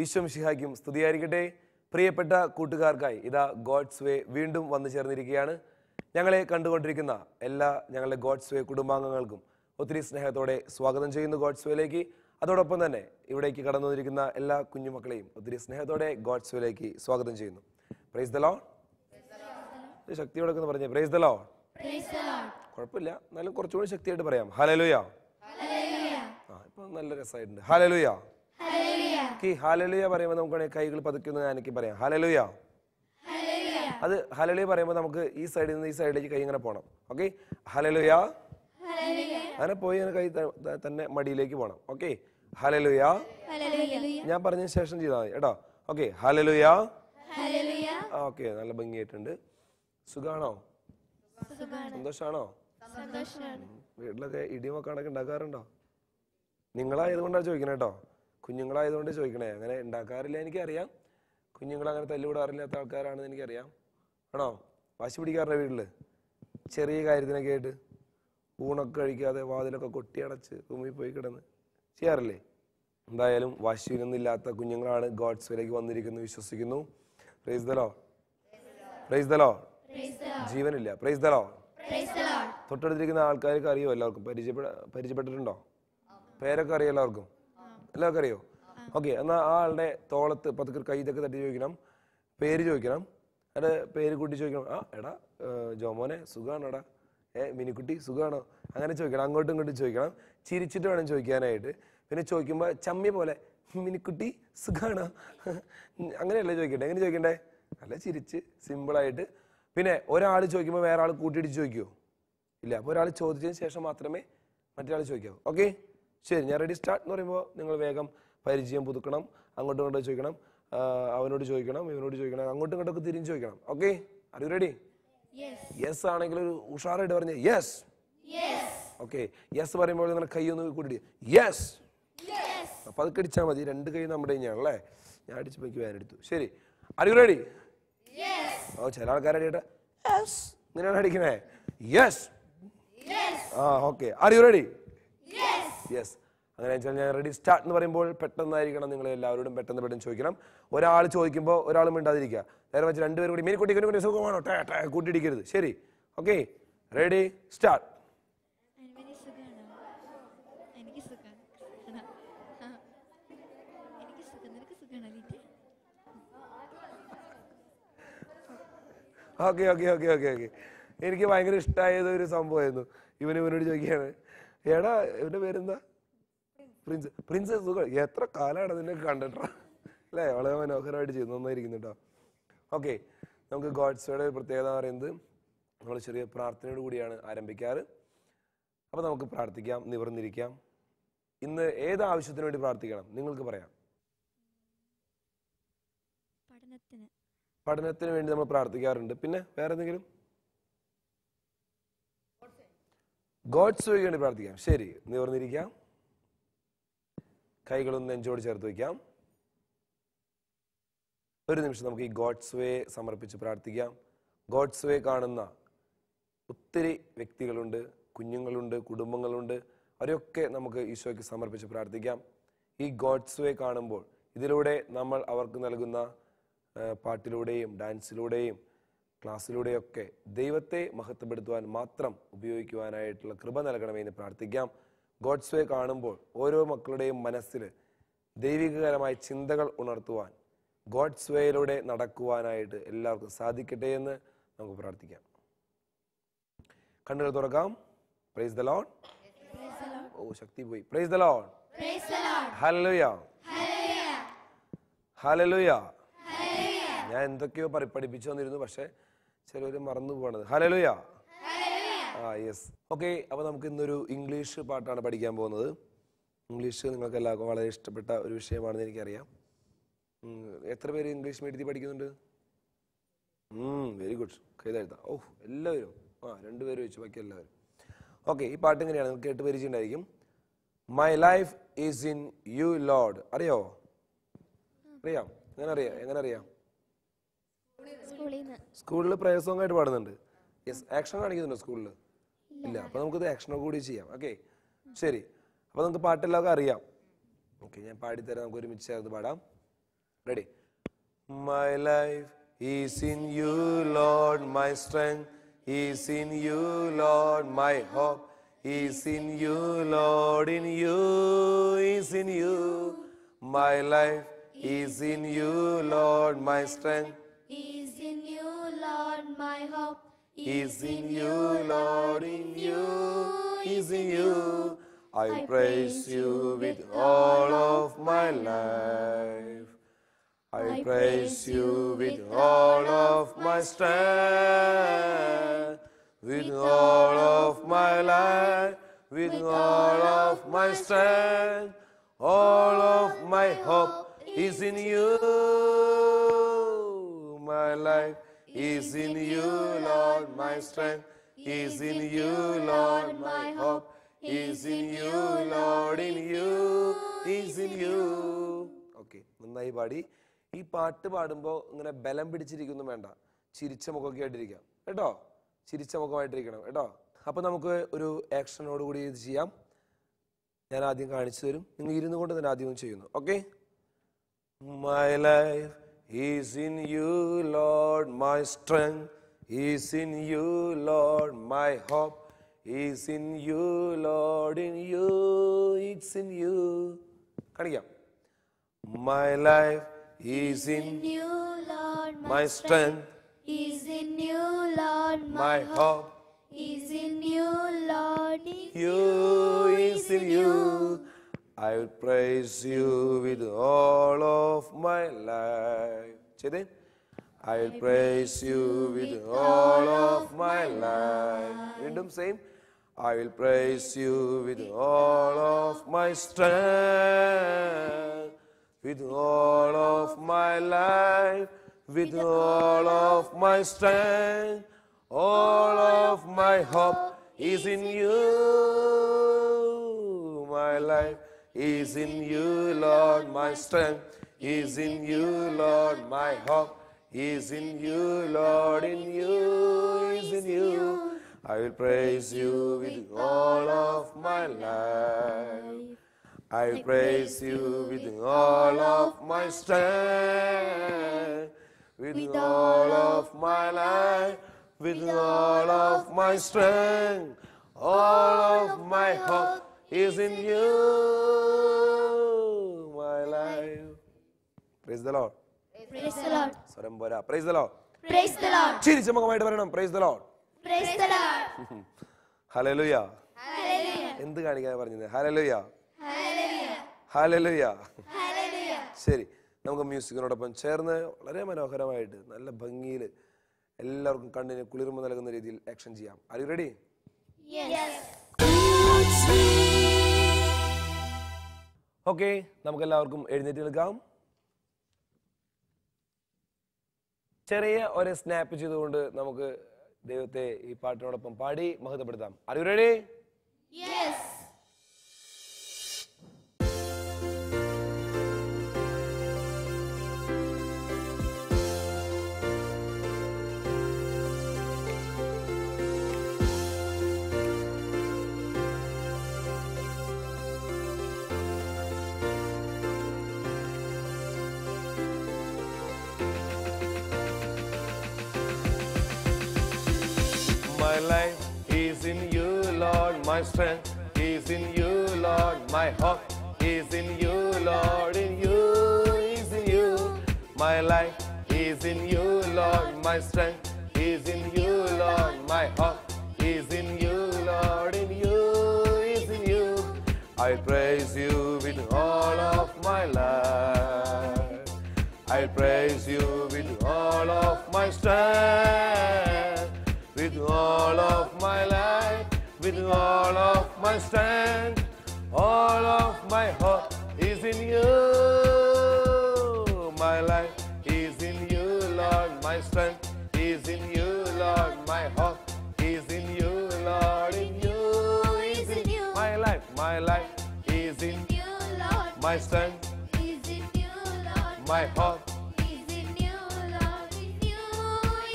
ഈശോ മിശിഹായ്ക്കും സ്തുതിയായിരിക്കട്ടെ. പ്രിയപ്പെട്ട കൂട്ടുകാർക്കായി ഇതാ ഗോഡ്സ് വേ വീണ്ടും വന്നു ചേർന്നിരിക്കുകയാണ്. ഞങ്ങളെ കണ്ടുകൊണ്ടിരിക്കുന്ന എല്ലാ ഞങ്ങളുടെ ഗോഡ്സ് വേ കുടുംബാംഗങ്ങൾക്കും ഒത്തിരി സ്നേഹത്തോടെ സ്വാഗതം ചെയ്യുന്നു ഗോഡ്സ് വേയിലേക്ക്. അതോടൊപ്പം തന്നെ ഇവിടേക്ക് കടന്നു വന്നിരിക്കുന്ന എല്ലാ കുഞ്ഞുമക്കളെയും ഒത്തിരി സ്നേഹത്തോടെ ഗോഡ്സ് വേയിലേക്ക് സ്വാഗതം ചെയ്യുന്നു. Price the Lord. ശക്തിയോടെ ഒന്ന് പറഞ്ഞേ പ്രൈസ് ദ ലോർഡ്. കുഴപ്പമില്ല, എന്നാലും കുറച്ചുകൂടി ശക്തിയായിട്ട് പറയാം ഹല്ലേലൂയ. ഇപ്പൊ നല്ല രസമായിട്ടുണ്ട് ഹല്ലേലൂയ. ഹല്ലേലൂയ പറയുമ്പോൾ നമുക്ക് കൈകൾ പതുക്കുന്ന എനിക്ക് പറയാം ഹല്ലേലൂയ. അത് ഹല്ലേലൂയ പറയുമ്പോൾ നമുക്ക് ഈ സൈഡിൽ നിന്ന് ഈ സൈഡിലേക്ക് കൈ ഇങ്ങനെ പോകണം. Okay, hallelujah. അങ്ങനെ പോയി കൈ തന്നെ മടിയിലേക്ക് പോകണം. Okay, hallelujah. ഞാൻ പറഞ്ഞതിന് ശേഷം ചെയ്താൽ മതി കേട്ടോ. Okay, hallelujah. ഓക്കെ, നല്ല ഭംഗിയായിട്ടുണ്ട്. സുഖാണോ? സന്തോഷാണോ? വീട്ടിലൊക്കെ ഇടിമൊക്കെ ഉണ്ടാക്കാറുണ്ടോ? നിങ്ങളായതുകൊണ്ടാണ് ചോദിക്കണേ കേട്ടോ. കുഞ്ഞുങ്ങളായതുകൊണ്ട് ചോദിക്കണേ. അങ്ങനെ ഉണ്ടാക്കാറില്ല എനിക്കറിയാം. കുഞ്ഞുങ്ങൾ അങ്ങനെ തല്ലുകൂടാറില്ലാത്ത ആൾക്കാരാണെന്ന് എനിക്കറിയാം. ആണോ? വാശി പിടിക്കാറുണ്ട് വീട്ടിൽ ചെറിയ കാര്യത്തിനൊക്കെ ആയിട്ട്? ഊണൊക്കെ കഴിക്കാതെ വാതിലൊക്കെ കൊട്ടിയടച്ച് റൂമിൽ പോയി കിടന്ന് ചെയ്യാറില്ലേ? എന്തായാലും വാശിയൊന്നുമില്ലാത്ത കുഞ്ഞുങ്ങളാണ് ഗോഡ്സ് വേയിലേക്ക് വന്നിരിക്കുന്നു വിശ്വസിക്കുന്നു. Praise the Lord. Praise the Lord. ജീവനില്ല. Praise the Lord. തൊട്ടടുത്തിരിക്കുന്ന ആൾക്കാർക്ക് അറിയോ? എല്ലാവർക്കും പരിചയപ്പെട്ടിട്ടുണ്ടോ? പേരൊക്കെ അറിയോ എല്ലാവർക്കും? എല്ലാവർക്കും അറിയോ? ഓക്കെ, എന്നാൽ ആ ആളുടെ തോളത്ത് പതുക്കെ കൈ ഇതൊക്കെ തട്ടി ചോദിക്കണം, പേര് ചോദിക്കണം. അതിൻ്റെ പേര് കൂട്ടി ചോദിക്കണം. ആ എടാ ജോമോനെ സുഖാണോ? എടാ മിനിക്കുട്ടി സുഖാണോ? അങ്ങനെ ചോദിക്കണം. അങ്ങോട്ടും ഇങ്ങോട്ടും ചോദിക്കണം. ചിരിച്ചിട്ട് വേണം ചോദിക്കാനായിട്ട്. പിന്നെ ചോദിക്കുമ്പോൾ ചമ്മി പോലെ മിനിക്കുട്ടി സുഖാണോ അങ്ങനെയല്ലേ ചോദിക്കണ്ടേ? എങ്ങനെ ചോദിക്കണ്ടേ? നല്ല ചിരിച്ച് സിമ്പിളായിട്ട്. പിന്നെ ഒരാൾ ചോദിക്കുമ്പോൾ വേറെ ആൾ കൂട്ടിയിടിച്ച് ചോദിക്കുമോ? ഇല്ല. അപ്പോൾ ഒരാൾ ചോദിച്ചതിന് ശേഷം മാത്രമേ മറ്റൊരാൾ ചോദിക്കാവൂ. ഓക്കെ, ശരി. ഞാൻ റെഡി സ്റ്റാർട്ട് എന്ന് പറയുമ്പോൾ നിങ്ങൾ വേഗം പരിചയം പുതുക്കണം. അങ്ങോട്ടും ഇങ്ങോട്ടും ചോദിക്കണം. അവനോട് ചോദിക്കണം, ഇവനോട് ചോദിക്കണം, അങ്ങോട്ടും ഇങ്ങോട്ടൊക്കെ തിരിഞ്ഞ് ചോദിക്കണം. Okay, are you ready? Yes ആണെങ്കിൽ ഒരു ഉഷാറായിട്ട് പറഞ്ഞേ യെസ്. ഓക്കെ, യെസ് പറയുമ്പോൾ നിങ്ങൾ കൈ ഒന്ന് കൂട്ടി യെസ്. അപ്പൊ അത് കടിച്ചാൽ മതി. രണ്ട് കൈ നമ്മുടെ കഴിഞ്ഞാണല്ലേ. ഞാൻ അടിച്ചപ്പോൾ എനിക്ക് വേനെടുത്തു. ശരി, ആർ യു റെഡി? ഓ, ചില ആൾക്കാരടിയിട്ട് യെസ് ഇങ്ങനെയാണ് അടിക്കണേ. Yes. Okay, are you ready? Yes. അങ്ങനെ വെച്ചാൽ ഞാൻ റെഡി സ്റ്റാർട്ട് എന്ന് പറയുമ്പോൾ പെട്ടെന്നായിരിക്കണം. നിങ്ങൾ എല്ലാവരോടും പെട്ടെന്ന് ചോദിക്കണം. ഒരാൾ ചോദിക്കുമ്പോൾ ഒരാൾ മിണ്ടാതിരിക്കുക. നേരെ വെച്ച് രണ്ടുപേരും കൂടി മീൻകുട്ടി സുഖമാണോ കൂട്ടിയിടിക്കരുത്. ശരി, okay, ready start. Okay okay okay okay okay എനിക്ക് ഭയങ്കര ഇഷ്ടമായത് ഒരു സംഭവമായിരുന്നു. ഇവനോട് ചോദിക്കുകയാണ്, എടാ ഇവന്റെ പേരെന്താ? പ്രിൻസ്. പ്രിൻസ് സുഖം. എത്ര കാലമാണ് നിന്നെ കണ്ടിട്ടാ അല്ലേ? വളരെ മനോഹരമായിട്ട് ചെയ്തു. നന്നായിരിക്കുന്നു കേട്ടോ. ഓക്കെ, നമുക്ക് ഗോഡ്സ് വേയുടെ പ്രത്യേകത എന്ന് പറയുന്നത് നമ്മൾ ചെറിയ പ്രാർത്ഥനയോട് കൂടിയാണ് ആരംഭിക്കാറ്. അപ്പോൾ നമുക്ക് പ്രാർത്ഥിക്കാം, നിവർന്നിരിക്കാം. ഇന്ന് ഏത് ആവശ്യത്തിന് വേണ്ടി പ്രാർത്ഥിക്കണം നിങ്ങൾക്ക് പറയാം? പഠനത്തിന് വേണ്ടി നമ്മൾ പ്രാർത്ഥിക്കാറുണ്ട്. പിന്നെ വേറെ എന്തെങ്കിലും? ഗോഡ്സ് വേക്ക് വേണ്ടി പ്രാർത്ഥിക്കാം. ശരി, നിവർന്നിരിക്കാം. കൈകളൊന്ന് നെഞ്ചോട് ചേർത്ത് വയ്ക്കാം. ഒരു നിമിഷം നമുക്ക് ഈ ഗോഡ്സ് വേ സമർപ്പിച്ച് പ്രാർത്ഥിക്കാം. ഗോഡ്സ് വേ കാണുന്ന ഒത്തിരി വ്യക്തികളുണ്ട്, കുഞ്ഞുങ്ങളുണ്ട്, കുടുംബങ്ങളുണ്ട്. അവരെയൊക്കെ നമുക്ക് ഈശോയ്ക്ക് സമർപ്പിച്ച് പ്രാർത്ഥിക്കാം. ഈ ഗോഡ്സ് വേ കാണുമ്പോൾ ഇതിലൂടെ നമ്മൾ അവർക്ക് നൽകുന്ന പാട്ടിലൂടെയും ഡാൻസിലൂടെയും ക്ലാസ്സിലൂടെയൊക്കെ ദൈവത്തെ മഹത്വപ്പെടുത്തുവാൻ മാത്രം ഉപയോഗിക്കുവാനായിട്ടുള്ള കൃപ നൽകണമെന്ന് പ്രാർത്ഥിക്കാം. ഗോഡ്സ് വേ കാണുമ്പോൾ ഓരോ മക്കളുടെയും മനസ്സിൽ ദൈവികകരമായ ചിന്തകൾ ഉണർത്തുവാൻ ഗോഡ്സ് വേയിലൂടെ നടക്കുവാനായിട്ട് എല്ലാവർക്കും സാധിക്കട്ടെ എന്ന് നമുക്ക് പ്രാർത്ഥിക്കാം. കണ്ണുകൾ തുറക്കാം. Praise the Lord. ഓ, ശക്തി പോയി. Praise the Lord. Hallelujah. Hallelujah. ഞാൻ എന്തൊക്കെയോ പഠിപ്പിച്ചു വന്നിരുന്നു, പക്ഷെ ചിലർ മറന്നു പോകണത്. ഹല്ലേലൂയ. യെസ്. ഓക്കെ, അപ്പോൾ നമുക്ക് ഇന്നൊരു ഇംഗ്ലീഷ് പാട്ടാണ് പഠിക്കാൻ പോകുന്നത്. ഇംഗ്ലീഷ് നിങ്ങൾക്ക് എല്ലാവർക്കും വളരെ ഇഷ്ടപ്പെട്ട ഒരു വിഷയമാണെന്ന് എനിക്കറിയാം. എത്ര പേര് ഇംഗ്ലീഷ് മീഡിയത്തിൽ പഠിക്കുന്നുണ്ട്? Very good. കൈതാഴ്ത്താം. ഓ, എല്ലാവരും. 2 പേര് വെച്ച് ബാക്കി എല്ലാവരും. ഓക്കെ, ഈ പാട്ട് എങ്ങനെയാണ് നിങ്ങൾക്ക് കേട്ട് പരിചയമുണ്ടായിരിക്കും. My life is in you Lord. അറിയോ? അറിയാം? എങ്ങനെ അറിയാം? സ്കൂളിൽ പ്രയർ സോങ് ആയിട്ട് പാടുന്നുണ്ട്. യെസ്. ആക്ഷൻ കാണിക്കുന്നുണ്ടോ സ്കൂളിൽ? ഇല്ല. അപ്പൊ നമുക്കിത് ആക്ഷനോ കൂടി ചെയ്യാം. ഓക്കെ, ശരി. അപ്പൊ നമുക്ക് പാട്ടെല്ലാവർക്കും അറിയാം. ഓക്കെ, ഞാൻ പാടിത്തരാം. നമുക്ക് ഒരുമിച്ച് ചേർന്ന് പാടാം. Ready? My life is in you Lord, my strength is in you Lord, my hope is in you Lord, in U is in U. My life is in you Lord, my strength is in you, Lord, my hope is in you, Lord, in you is in you. I praise you with all of my life. I praise you with all of my strength, with all of my life, with all of my strength. All of my hope is in you. My life is in you, Lord, my strength is in you, Lord, my hope is in you, Lord, in you is in you. Okay, നന്നായി പാടി. ഈ പാട്ട് പാടുമ്പോൾ ഇങ്ങനെ ബലം പിടിച്ചിരിക്കുന്നു വേണ്ട, ചിരിച്ച മുഖമൊക്കെ ആയിട്ടിരിക്കാം കേട്ടോ. ചിരിച്ച മുഖമായിട്ടിരിക്കണം കേട്ടോ. അപ്പൊ നമുക്ക് ഒരു ആക്ഷനോട് കൂടി ഇത് ചെയ്യാം. ഞാൻ ആദ്യം കാണിച്ചു തരും, നിങ്ങൾ ഇരുന്നു കൊണ്ട് തന്നെ ആദ്യം ചെയ്യുന്നു. Okay? My life is in you, Lord, my strength is in you, Lord, my hope is in you, Lord, in you it's in you. Kaniyam. My life is in you, Lord, my strength is in you, Lord, my hope is in you, Lord, in you is in you. I will praise you with all of my life. Chede? I will praise you with all of my life. Random same. I will praise you with all of my strength, with all of my life, with all of my strength. All of my hope is in you. My life is in you, Lord, my strength is in you, Lord, my hope is in you, Lord, in you is in you. I will praise you with all of my life. I will praise you with all of my strength, with all of my life, with all of my strength. All of my hope is in you, my life. Praise the Lord. Praise the Lord. Saram Bora. Praise the Lord. Praise the Lord. Chiricha mukhamayitte paranam. Praise the Lord. Praise the Lord. Hallelujah. Hallelujah. എന്ത് കാണിക്കാനാ പറഞ്ഞത്? Hallelujah. Hallelujah. Hallelujah. Hallelujah. ശരി, നമുക്ക് മ്യൂസിക്കിനോടൊപ്പം ചേർന്ന് വളരെ മനോഹരമായിട്ട് നല്ല ഭംഗിയിൽ എല്ലാവർക്കും കണ്ണിന് കുളിർമ നൽകുന്ന രീതിയിൽ ആക്ഷൻ ചെയ്യാം. Are you ready? Yes. Okay, നമുക്ക് എല്ലാവർക്കും എഴുന്നേറ്റ് നിൽക്കാം. ചെറിയ ഒരു സ്നാപ്പ് ചെയ്തുകൊണ്ട് നമുക്ക് ദൈവത്തെ ഈ പാട്ടിനോടൊപ്പം പാടി മഹത്വപ്പെടുത്താം. Are you ready? Yes. My life is in you, Lord, my strength is in you, Lord, my hope is in you, Lord, in you is in you. My life is in you, Lord, my strength is in you, Lord, my hope is in you, Lord, in you is in you. I praise you with all of my life. I praise you with all of my strength, with all of my life, with all of my strength. All of my hope is in you. My life is in you, Lord, my strength is in you, Lord, my hope is in you, Lord, in you My life is in you, Lord. my strength, Is in you, Lord. my hope. Is in you, Lord. In you,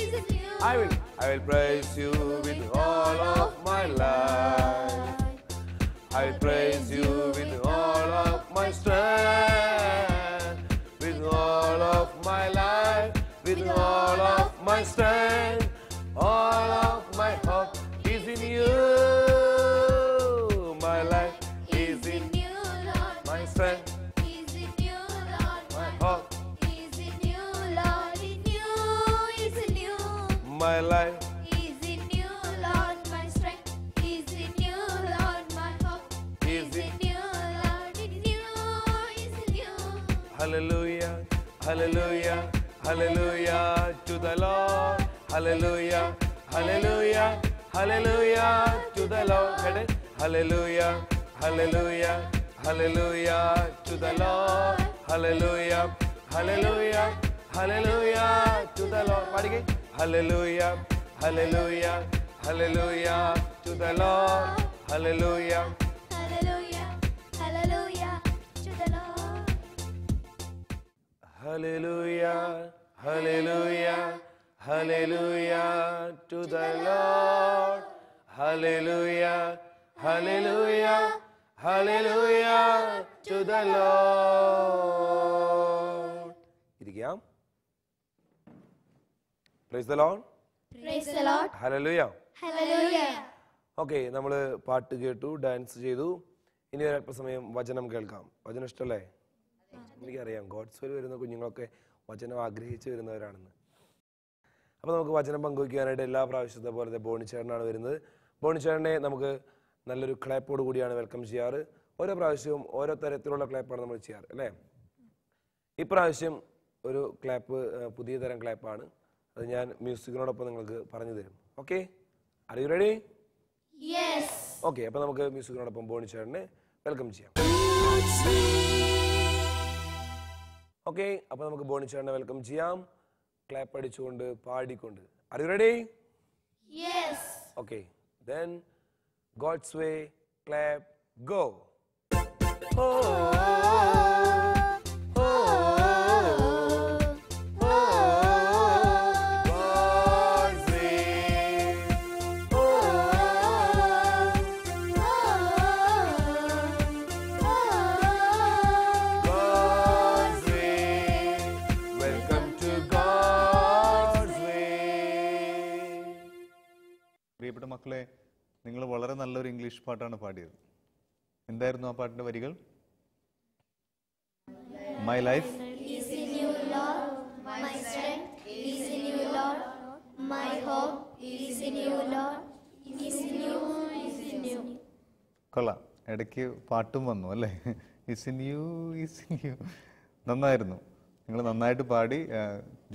is in you. I will praise you with all of my life. I will praise you with all of my strength, with all of my life, with all of my strength, all of my hope is in you. My life is in you, Lord. my strength, Is in you, Lord. my hope, Is in you, Lord. In you, is in you. my life. Is in you, Lord. My strength is in you, Lord. My hope Is is in you, Lord. In you, is in you. Hallelujah, hallelujah, hallelujah to the Lord. Hallelujah, hallelujah, hallelujah to the Lord. Get it? Hallelujah, hallelujah, hallelujah to the Lord. Hallelujah, hallelujah, hallelujah to the Lord. Padike. Hallelujah, hallelujah, hallelujah to the Lord. Hallelujah. Hallelujah, hallelujah to the Lord. Hallelujah, hallelujah, hallelujah to the Lord. Hallelujah, hallelujah, hallelujah to the Lord. ഇരിക്കാം. Praise the Lord. Praise the Lord. Hallelujah. Hallelujah. Okay, നമ്മൾ പാട്ട് കേട്ടു, dance ചെയ്തു. ഇനി ഒരല്പസമയം വചനം കേൾക്കാം. വചനം ഇഷ്ടമല്ലേ? എനിക്കറിയാം, ഗോഡ്സ് വേയിൽ വരുന്ന കുഞ്ഞുങ്ങളൊക്കെ വചനം ആഗ്രഹിച്ച് വരുന്നവരാണെന്ന്. അപ്പോൾ നമുക്ക് വചനം പങ്കുവയ്ക്കാനായിട്ട് എല്ലാ പ്രാവശ്യത്തെ പോലത്തെ ബോണിച്ചേട്ടനാണ് വരുന്നത്. ബോണിച്ചേട്ടനെ നമുക്ക് നല്ലൊരു ക്ലാപ്പോട് കൂടിയാണ് വെൽക്കം ചെയ്യാറ്. ഓരോ പ്രാവശ്യവും ഓരോ തരത്തിലുള്ള ക്ലാപ്പാണ് നമ്മൾ ചെയ്യാറ് അല്ലേ? ഇപ്രാവശ്യം ഒരു ക്ലാപ്പ് പുതിയ തരം ക്ലാപ്പാണ്. അത് ഞാൻ മ്യൂസിക്കിനോടൊപ്പം നിങ്ങൾക്ക് പറഞ്ഞു തരും. Okay, are you ready? Yes. Okay, അപ്പോൾ നമുക്ക് മ്യൂസിക്കിനോടൊപ്പം ബോണിച്ചേട്ടനെ വെൽക്കം ചെയ്യാം. ഓക്കെ, അപ്പോൾ നമുക്ക് ബോണിച്ചേട്ടനെ വെൽക്കം ചെയ്യാം, ക്ലാപ്പ് അടിച്ചുകൊണ്ട് പാടിക്കൊണ്ട്. Are you ready? Yes. Okay, then God's way, clap, go. God's way. God's way. Welcome to God's way. പ്രിയപ്പെട്ട മക്കളെ, നിങ്ങൾ വളരെ നല്ലൊരു ഇംഗ്ലീഷ് പാട്ടാണ് പാടിയത്. എന്തായിരുന്നു ആ പാട്ടിന്റെ വരികൾ? My life Is in you, Lord. My strength is in you, Lord. My hope is in you, Lord. Is in you, is in you. കൊള്ളാം. ഇടയ്ക്ക് പാട്ടും വന്നു അല്ലേ? Is in U, is in U. നന്നായിരുന്നു. നിങ്ങൾ നന്നായിട്ട് പാടി.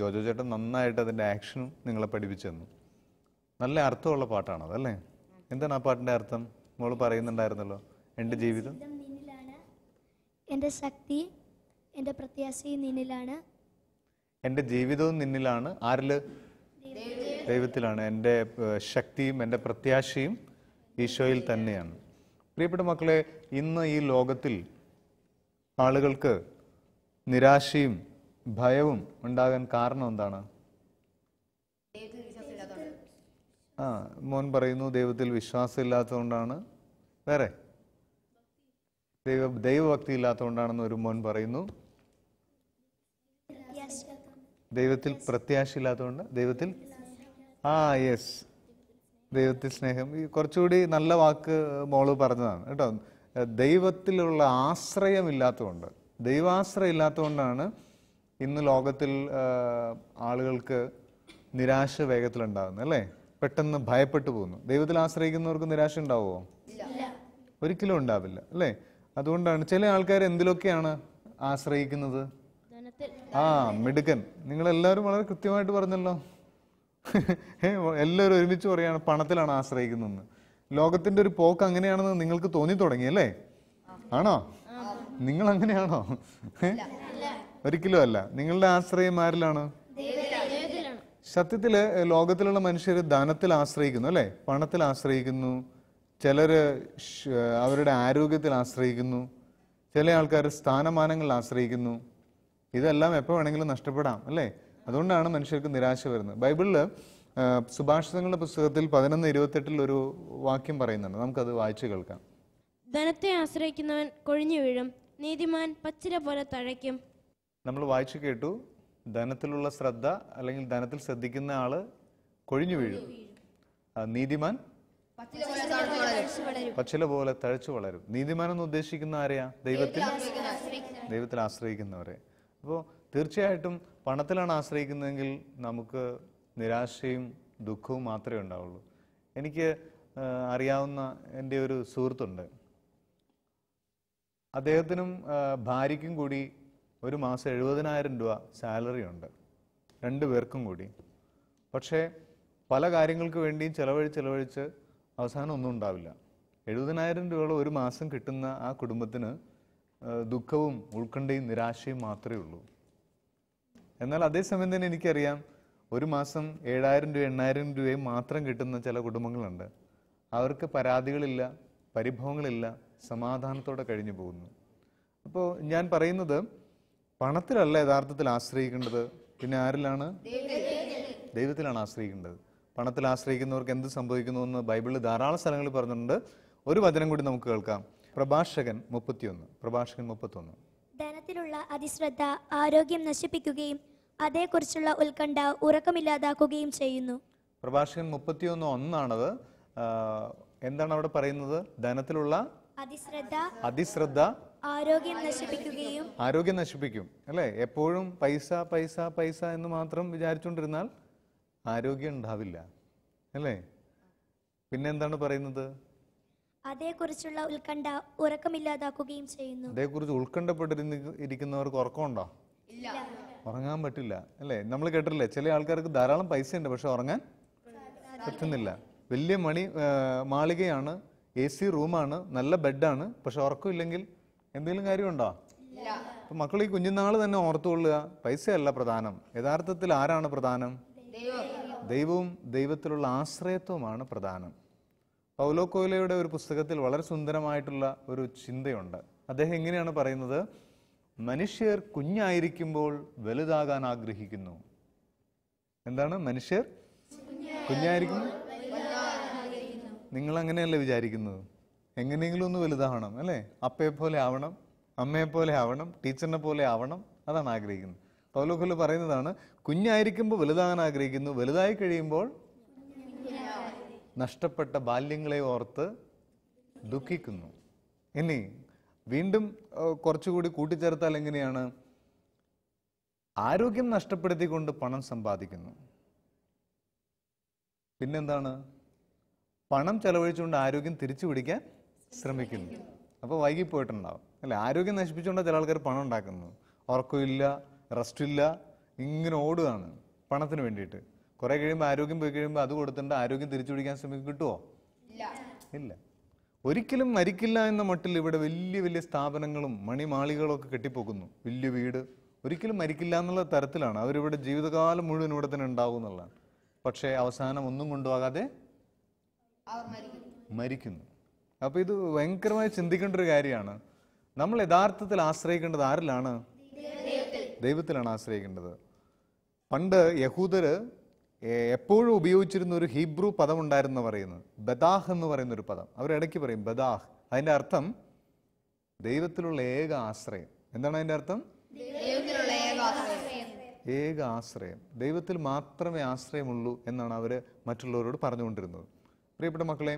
ജോജോ ചേട്ടൻ നന്നായിട്ട് അതിൻ്റെ ആക്ഷനും നിങ്ങളെ പഠിപ്പിച്ചു തന്നു. നല്ല അർത്ഥമുള്ള പാട്ടാണത് അല്ലേ? എന്താണ് ആ പാട്ടിൻ്റെ അർത്ഥം? മോള് പറയുന്നുണ്ടായിരുന്നല്ലോ, എൻ്റെ ജീവിതം നിന്നിലാണ്, എൻ്റെ ശക്തി, എൻ്റെ പ്രത്യാശയും നിന്നിലാണ്. എൻ്റെ ജീവിതവും നിന്നിലാണ്. ആരില്? ദൈവത്തിലാണ്. എൻ്റെ ശക്തിയും എൻ്റെ പ്രത്യാശയും ഈശോയിൽ തന്നെയാണ്. പ്രിയപ്പെട്ട മക്കളെ, ഇന്ന് ഈ ലോകത്തിൽ ആളുകൾക്ക് നിരാശയും ഭയവും ഉണ്ടാകാൻ കാരണം എന്താണ്? മോൻ പറയുന്നു ദൈവത്തിൽ വിശ്വാസം ഇല്ലാത്തതുകൊണ്ടാണ്. വേറെ? ദൈവഭക്തി ഇല്ലാത്തതുകൊണ്ടാണെന്ന് ഒരു മോൻ പറയുന്നു. ദൈവത്തിൽ പ്രത്യാശ ഇല്ലാത്തതുകൊണ്ട്. ദൈവത്തിൽ യെസ്, ദൈവത്തിൽ സ്നേഹം. ഈ കുറച്ചുകൂടി നല്ല വാക്ക് മോള് പറഞ്ഞതാണ് കേട്ടോ. ദൈവത്തിലുള്ള ആശ്രയമില്ലാത്തതുകൊണ്ട്, ദൈവാശ്രയം ഇല്ലാത്തതുകൊണ്ടാണ് ഇന്ന് ലോകത്തിൽ ആളുകൾക്ക് നിരാശ വേഗത്തിലുണ്ടാകുന്നത് അല്ലേ? പെട്ടെന്ന് ഭയപ്പെട്ടു പോകുന്നു. ദൈവത്തിൽ ആശ്രയിക്കുന്നവർക്ക് നിരാശ ഉണ്ടാവുമോ? ഒരിക്കലും ഉണ്ടാവില്ല അല്ലേ? അതുകൊണ്ടാണ് ചില ആൾക്കാർ എന്തിലൊക്കെയാണ് ആശ്രയിക്കുന്നത്? മിടുക്കൻ, നിങ്ങളെല്ലാവരും വളരെ കൃത്യമായിട്ട് പറഞ്ഞല്ലോ. എല്ലാവരും ഒരുമിച്ച് പറയാണ് പണത്തിലാണ് ആശ്രയിക്കുന്നതെന്ന്. ലോകത്തിന്റെ ഒരു പോക്ക് അങ്ങനെയാണെന്ന് നിങ്ങൾക്ക് തോന്നി തുടങ്ങി അല്ലേ? ആണോ? നിങ്ങൾ അങ്ങനെയാണോ? ഒരിക്കലും അല്ല. നിങ്ങളുടെ ആശ്രയം ആരിലാണ്? സത്യത്തില് ലോകത്തിലുള്ള മനുഷ്യർ ധനത്തിൽ ആശ്രയിക്കുന്നു അല്ലേ? പണത്തിൽ ആശ്രയിക്കുന്നു, ചിലർ അവരുടെ ആരോഗ്യത്തിൽ ആശ്രയിക്കുന്നു, ചില ആൾക്കാർ സ്ഥാനമാനങ്ങളിൽ ആശ്രയിക്കുന്നു. ഇതെല്ലാം എപ്പോൾ വേണമെങ്കിലും നഷ്ടപ്പെടാം അല്ലേ? അതുകൊണ്ടാണ് മനുഷ്യർക്ക് നിരാശ വരുന്നത്. ബൈബിളിൽ സുഭാഷിതങ്ങളുടെ പുസ്തകത്തിൽ 11:28 ഒരു വാക്യം പറയുന്നുണ്ട്. നമുക്കത് വായിച്ചു കേൾക്കാം. ധനത്തെ ആശ്രയിക്കുന്നവൻ കൊഴിഞ്ഞു വീഴും, നീതിമാൻ പച്ചില പോലെ തഴയ്ക്കും. നമ്മൾ വായിച്ചു കേട്ടു, ധനത്തിലുള്ള ശ്രദ്ധ അല്ലെങ്കിൽ ധനത്തിൽ ശ്രദ്ധിക്കുന്ന ആള് കൊഴിഞ്ഞു വീഴും, നീതിമാൻ പച്ചില പോലെ തഴച്ചു വളരും. നീതിമാൻ എന്ന് ഉദ്ദേശിക്കുന്ന ആരെയാ? ദൈവത്തിൽ ആശ്രയിക്കുന്നവരെ. അപ്പോൾ തീർച്ചയായിട്ടും പണത്തിലാണ് ആശ്രയിക്കുന്നതെങ്കിൽ നമുക്ക് നിരാശയും ദുഃഖവും മാത്രമേ ഉണ്ടാവുള്ളൂ. എനിക്ക് അറിയാവുന്ന എൻ്റെ ഒരു സുഹൃത്തുണ്ട്. അദ്ദേഹത്തിനും ഭാര്യയ്ക്കും കൂടി ഒരു മാസം 70,000 രൂപ സാലറി ഉണ്ട്, 2 പേർക്കും കൂടി. പക്ഷേ പല കാര്യങ്ങൾക്ക് വേണ്ടിയും ചിലവഴിച്ച് അവസാനം ഒന്നും ഉണ്ടാവില്ല. 70,000 രൂപ ഒരു മാസം കിട്ടുന്ന ആ കുടുംബത്തിന് ദുഃഖവും ഉത്കണ്ഠയും നിരാശയും മാത്രമേ ഉള്ളൂ. എന്നാൽ അതേസമയം തന്നെ എനിക്കറിയാം, ഒരു മാസം 7,000 രൂപ 8,000 രൂപയും മാത്രം കിട്ടുന്ന ചില കുടുംബങ്ങളുണ്ട്. അവർക്ക് പരാതികളില്ല, പരിഭവങ്ങളില്ല, സമാധാനത്തോടെ കഴിഞ്ഞു പോകുന്നു. അപ്പോൾ ഞാൻ പറയുന്നത്, പണത്തിലല്ല യഥാർത്ഥത്തിൽ ആശ്രയിക്കേണ്ടത്. പിന്നെ ആരിലാണ്? ദൈവത്തിലാണ് ആശ്രയിക്കേണ്ടത്. പണത്തിൽ ആശ്രയിക്കുന്നവർക്ക് എന്ത് സംഭവിക്കുന്നു എന്ന് ബൈബിളിൽ ധാരാളം സ്ഥലങ്ങളിൽ പറഞ്ഞിട്ടുണ്ട്. ഒരു വചനം കൂടി നമുക്ക് കേൾക്കാം. പ്രഭാഷകൻ 31. ധനത്തിലുള്ള അതിശ്രദ്ധ ആരോഗ്യം നശിപ്പിക്കുകയും അതേക്കുറിച്ചുള്ള ഉത്കണ്ഠ ഉറക്കമില്ലാതാക്കുകയും ചെയ്യുന്നു. പ്രഭാഷകൻ 31:1 എന്താണ് അവിടെ പറയുന്നത്? ധനത്തിലുള്ള അതിശ്രദ്ധ ആരോഗ്യം നശിപ്പിക്കും അല്ലേ? എപ്പോഴും പൈസ പൈസ പൈസ എന്ന് മാത്രം വിചാരിച്ചുകൊണ്ടിരുന്നാൽ ആരോഗ്യം ഉണ്ടാവില്ല അല്ലേ? പിന്നെന്താണ് പറയുന്നത്? അതേക്കുറിച്ചുള്ള ഉത്കണ്ഠ ഉറക്കമില്ലാതാക്കുകയും ചെയ്യുന്നു. അതേക്കുറിച്ച് ഉത്കണ്ഠപ്പെട്ടിരിക്കുന്നവർക്ക് ഉറക്കമുണ്ടോ? ഉറങ്ങാൻ പറ്റില്ല അല്ലേ? നമ്മൾ കേട്ടില്ലേ, ചില ആൾക്കാർക്ക് ധാരാളം പൈസ ഉണ്ട്, പക്ഷെ ഉറങ്ങാൻ പറ്റുന്നില്ല. വലിയ മാളികയാണ്, AC റൂമാണ്, നല്ല ബെഡാണ്, പക്ഷെ ഉറക്കമില്ലെങ്കിൽ എന്തെങ്കിലും കാര്യമുണ്ടോ? അപ്പൊ മക്കൾ ഈ കുഞ്ഞുനാൾ തന്നെ ഓർത്തുകൊള്ളുക, പൈസയല്ല പ്രധാനം. യഥാർത്ഥത്തിൽ ആരാണ് പ്രധാനം? ദൈവവും ദൈവത്തിലുള്ള ആശ്രയത്വമാണ് പ്രധാനം. പൗലോ കൊയ്ലോയുടെ ഒരു പുസ്തകത്തിൽ വളരെ സുന്ദരമായിട്ടുള്ള ഒരു ചിന്തയുണ്ട്. അദ്ദേഹം ഇങ്ങനെയാണ് പറയുന്നത്: മനുഷ്യർ കുഞ്ഞായിരിക്കുമ്പോൾ വലുതാകാൻ ആഗ്രഹിക്കുന്നു. എന്താണ്? മനുഷ്യർ കുഞ്ഞായിരിക്കും. നിങ്ങൾ അങ്ങനെയല്ലേ വിചാരിക്കുന്നത്? എങ്ങനെയെങ്കിലും ഒന്ന് വലുതാവണം അല്ലേ? അപ്പയെ പോലെ ആവണം, അമ്മയെ പോലെ ആവണം, ടീച്ചറിനെ പോലെ ആവണം, അതാണ് ആഗ്രഹിക്കുന്നത്. പൗലോ കൊയ്ലോ പറയുന്നതാണ്, കുഞ്ഞായിരിക്കുമ്പോൾ വലുതാകാൻ ആഗ്രഹിക്കുന്നു, വലുതായി കഴിയുമ്പോൾ നഷ്ടപ്പെട്ട ബാല്യങ്ങളെ ഓർത്ത് ദുഃഖിക്കുന്നു. ഇനി വീണ്ടും കുറച്ചുകൂടി കൂട്ടിച്ചേർത്താൽ എങ്ങനെയാണ്? ആരോഗ്യം നഷ്ടപ്പെടുത്തിക്കൊണ്ട് പണം സമ്പാദിക്കുന്നു. പിന്നെന്താണ്? പണം ചെലവഴിച്ചുകൊണ്ട് ആരോഗ്യം തിരിച്ചു പിടിക്കാൻ ശ്രമിക്കുന്നു. അപ്പോൾ വൈകിപ്പോയിട്ടുണ്ടാവും അല്ലെ? ആരോഗ്യം നശിപ്പിച്ചുകൊണ്ട് ചില ആൾക്കാർ പണം ഉണ്ടാക്കുന്നു. ഉറക്കമില്ല, റെസ്റ്റില്ല, ഇങ്ങനെ ഓടുകയാണ് പണത്തിന് വേണ്ടിയിട്ട്. കുറെ കഴിയുമ്പോൾ ആരോഗ്യം പോയി കഴിയുമ്പോൾ അത് കൊടുത്തിട്ട് ആരോഗ്യം തിരിച്ചു പിടിക്കാൻ ശ്രമിക്കും. കിട്ടുമോ? ഇല്ല. ഒരിക്കലും മരിക്കില്ല എന്ന മട്ടിൽ ഇവിടെ വലിയ വലിയ സ്ഥാപനങ്ങളും മണിമാളികളും ഒക്കെ കെട്ടിപ്പോക്കുന്നു. വലിയ വീട്, ഒരിക്കലും മരിക്കില്ല എന്നുള്ള തരത്തിലാണ്. അവരിവിടെ ജീവിതകാലം മുഴുവൻ ഇവിടെ തന്നെ ഉണ്ടാവും എന്നുള്ളതാണ്. പക്ഷേ അവസാനം ഒന്നും കൊണ്ടുപോകാതെ മരിക്കുന്നു. അപ്പൊ ഇത് ഭയങ്കരമായി ചിന്തിക്കേണ്ട ഒരു കാര്യമാണ്. നമ്മൾ യഥാർത്ഥത്തിൽ ആശ്രയിക്കേണ്ടത് ആരിലാണ്? ദൈവത്തിലാണ് ആശ്രയിക്കേണ്ടത്. പണ്ട് യഹൂദര് എപ്പോഴും ഉപയോഗിച്ചിരുന്ന ഒരു ഹീബ്രു പദം ഉണ്ടായിരുന്നു പറയുന്നത്, ബദാഹ് എന്ന് പറയുന്ന ഒരു പദം. അവരിടയ്ക്ക് പറയും ബദാഹ്. അതിന്റെ അർത്ഥം ദൈവത്തിലുള്ള ഏക ആശ്രയം. എന്താണ് അതിന്റെ അർത്ഥം? ഏക ആശ്രയം. ദൈവത്തിൽ മാത്രമേ ആശ്രയമുള്ളൂ എന്നാണ് അവര് മറ്റുള്ളവരോട് പറഞ്ഞുകൊണ്ടിരുന്നത്. പ്രിയപ്പെട്ട മക്കളെ,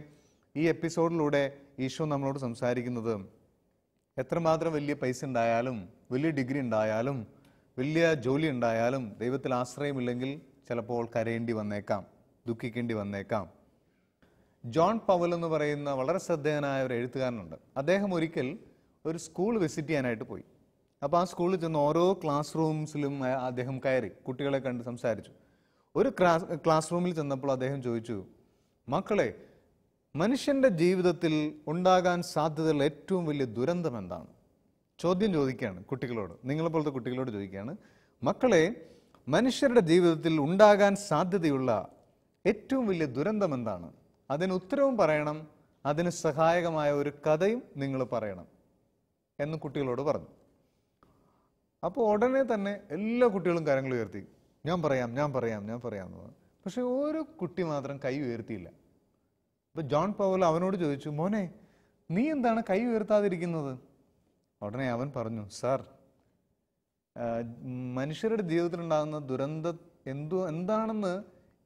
ഈ എപ്പിസോഡിലൂടെ ഈശോ നമ്മളോട് സംസാരിക്കുന്നത്, എത്രമാത്രം വലിയ പൈസ ഉണ്ടായാലും, വലിയ ഡിഗ്രി ഉണ്ടായാലും, വലിയ ജോലി ഉണ്ടായാലും ദൈവത്തിൽ ആശ്രയമില്ലെങ്കിൽ ചിലപ്പോൾ കരയേണ്ടി വന്നേക്കാം, ദുഃഖിക്കേണ്ടി വന്നേക്കാം. ജോൺ പവൽ എന്ന് പറയുന്ന വളരെ ശ്രദ്ധേയനായ ഒരു എഴുത്തുകാരനുണ്ട്. അദ്ദേഹം ഒരിക്കൽ ഒരു സ്കൂൾ വിസിറ്റ് ചെയ്യാനായിട്ട് പോയി. അപ്പോൾ ആ സ്കൂളിൽ ചെന്ന് ഓരോ ക്ലാസ് റൂംസിലും അദ്ദേഹം കയറി കുട്ടികളെ കണ്ട് സംസാരിച്ചു. ഒരു ക്ലാസ് റൂമിൽ ചെന്നപ്പോൾ അദ്ദേഹം ചോദിച്ചു, മക്കളെ, മനുഷ്യന്റെ ജീവിതത്തിൽ ഉണ്ടാകാൻ സാധ്യതയുള്ള ഏറ്റവും വലിയ ദുരന്തം എന്താണ്? ചോദ്യം ചോദിക്കുകയാണ് കുട്ടികളോട്, നിങ്ങളെപ്പോലത്തെ കുട്ടികളോട് ചോദിക്കുകയാണ്, മക്കളെ, മനുഷ്യരുടെ ജീവിതത്തിൽ ഉണ്ടാകാൻ സാധ്യതയുള്ള ഏറ്റവും വലിയ ദുരന്തം എന്താണ്? അതിന് ഉത്തരവും പറയണം, അതിന് സഹായകമായ ഒരു കഥയും നിങ്ങൾ പറയണം എന്ന് കുട്ടികളോട് പറഞ്ഞു. അപ്പോൾ ഉടനെ തന്നെ എല്ലാ കുട്ടികളും കരങ്ങൾ ഉയർത്തി, ഞാൻ പറയാം എന്ന് പറഞ്ഞു. പക്ഷെ ഒരു കുട്ടി മാത്രം കൈ ഉയർത്തിയില്ല. അപ്പോൾ ജോൺ പൗൽ അവനോട് ചോദിച്ചു, മോനെ നീ എന്താണ് കൈ ഉയർത്താതിരിക്കുന്നത്? ഉടനെ അവൻ പറഞ്ഞു, സാർ, മനുഷ്യരുടെ ജീവിതത്തിലുണ്ടാകുന്ന ദുരന്തം എന്താണെന്ന്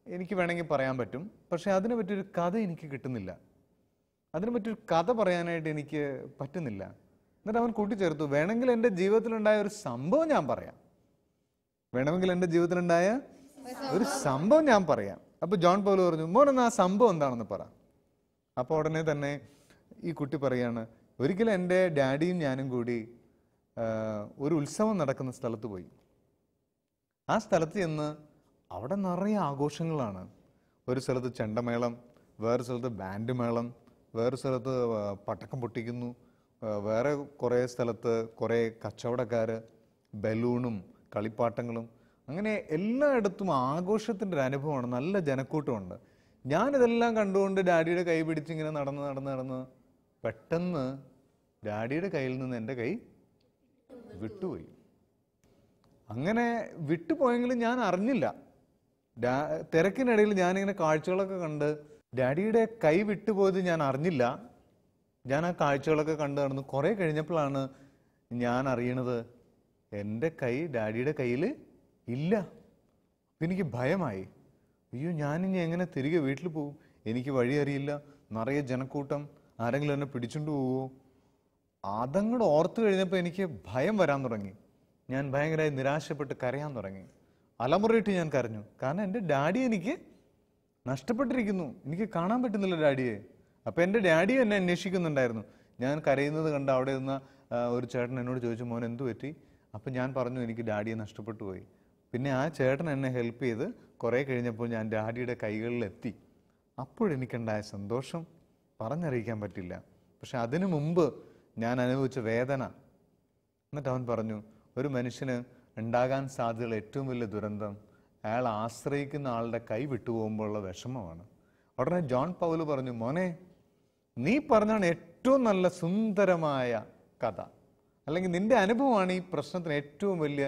എനിക്ക് വേണമെങ്കിൽ പറയാൻ പറ്റും, പക്ഷെ അതിനെ പറ്റിയൊരു കഥ എനിക്ക് കിട്ടുന്നില്ല, അതിനെ പറ്റിയൊരു കഥ പറയാനായിട്ട് എനിക്ക് പറ്റുന്നില്ല. എന്നിട്ട് അവൻ കൂട്ടിച്ചേർത്തു, വേണമെങ്കിൽ എൻ്റെ ജീവിതത്തിലുണ്ടായ ഒരു സംഭവം ഞാൻ പറയാം, അപ്പോൾ ജോൺ പൗൽ പറഞ്ഞു, മോനെന്നാ ആ സംഭവം എന്താണെന്ന് പറ. അപ്പോൾ ഉടനെ തന്നെ ഈ കുട്ടി പറയാണ്, ഒരിക്കലും എൻ്റെ ഡാഡിയും ഞാനും കൂടി ഒരു ഉത്സവം നടക്കുന്ന സ്ഥലത്ത് പോയി. ആ സ്ഥലത്ത് ചെന്ന് അവിടെ നിറയെ ആഘോഷങ്ങളാണ്. ഒരു സ്ഥലത്ത് ചെണ്ടമേളം, വേറെ സ്ഥലത്ത് ബാൻഡ് മേളം, വേറെ സ്ഥലത്ത് പടക്കം പൊട്ടിക്കുന്നു, വേറെ കുറേ സ്ഥലത്ത് കുറേ കച്ചവടക്കാർ, ബലൂണും കളിപ്പാട്ടങ്ങളും, അങ്ങനെ എല്ലായിടത്തും ആഘോഷത്തിൻ്റെ ഒരു അനുഭവമാണ്, നല്ല ജനക്കൂട്ടമുണ്ട്. ഞാനിതെല്ലാം കണ്ടുകൊണ്ട് ഡാഡിയുടെ കൈ പിടിച്ച് ഇങ്ങനെ നടന്ന് പെട്ടെന്ന് ഡാഡിയുടെ കയ്യിൽ നിന്ന് എൻ്റെ കൈ വിട്ടുപോയി. അങ്ങനെ വിട്ടുപോയെങ്കിലും ഞാൻ അറിഞ്ഞില്ല. തിരക്കിനിടയിൽ ഞാനിങ്ങനെ കാഴ്ചകളൊക്കെ കണ്ട് ഡാഡിയുടെ കൈ വിട്ടുപോയത് ഞാൻ അറിഞ്ഞില്ല. ഞാൻ ആ കാഴ്ചകളൊക്കെ കണ്ട് നടന്നു. കുറേ കഴിഞ്ഞപ്പോഴാണ് ഞാൻ അറിയണത് എൻ്റെ കൈ ഡാഡിയുടെ കയ്യിൽ ഇല്ല. എനിക്ക് ഭയമായി. അയ്യോ, ഞാനിനി എങ്ങനെ തിരികെ വീട്ടിൽ പോകും? എനിക്ക് വഴി അറിയില്ല, നിറയെ ജനക്കൂട്ടം, ആരെങ്കിലും എന്നെ പിടിച്ചുകൊണ്ട് പോവുമോ? അതങ്ങോട്ട് ഓർത്തു കഴിഞ്ഞപ്പോൾ എനിക്ക് ഭയം വരാൻ തുടങ്ങി. ഞാൻ ഭയങ്കരമായി നിരാശപ്പെട്ട് കരയാൻ തുടങ്ങി. അലമുറയിട്ട് ഞാൻ കരഞ്ഞു. കാരണം എൻ്റെ ഡാഡി എനിക്ക് നഷ്ടപ്പെട്ടിരിക്കുന്നു, എനിക്ക് കാണാൻ പറ്റുന്നില്ല ഡാഡിയെ. അപ്പം എൻ്റെ ഡാഡി എന്നെ അന്വേഷിക്കുന്നുണ്ടായിരുന്നു. ഞാൻ കരയുന്നത് കണ്ട് അവിടെ നിന്ന് ഒരു ചേട്ടൻ എന്നോട് ചോദിച്ചു, മോൻ എന്തു പറ്റി? അപ്പം ഞാൻ പറഞ്ഞു, എനിക്ക് ഡാഡിയെ നഷ്ടപ്പെട്ടു പോയി. പിന്നെ ആ ചേട്ടൻ എന്നെ ഹെൽപ്പ് ചെയ്ത് കുറേ കഴിഞ്ഞപ്പോൾ ഞാൻ ഡാഡിയുടെ കൈകളിലെത്തി. അപ്പോഴെനിക്കുണ്ടായ സന്തോഷം പറഞ്ഞറിയിക്കാൻ പറ്റില്ല. പക്ഷെ അതിനു മുമ്പ് ഞാൻ അനുഭവിച്ച വേദന. എന്നിട്ട് അവൻ പറഞ്ഞു, ഒരു മനുഷ്യന് ഉണ്ടാകാൻ സാധ്യതയുള്ള ഏറ്റവും വലിയ ദുരന്തം അയാൾ ആശ്രയിക്കുന്ന ആളുടെ കൈ വിട്ടുപോകുമ്പോഴുള്ള വിഷമമാണ്. ഉടനെ ജോൺ പൗൽ പറഞ്ഞു, മോനെ നീ പറഞ്ഞാണ് ഏറ്റവും നല്ല സുന്ദരമായ കഥ, അല്ലെങ്കിൽ നിന്റെ അനുഭവമാണ് ഈ പ്രശ്നത്തിന് ഏറ്റവും വലിയ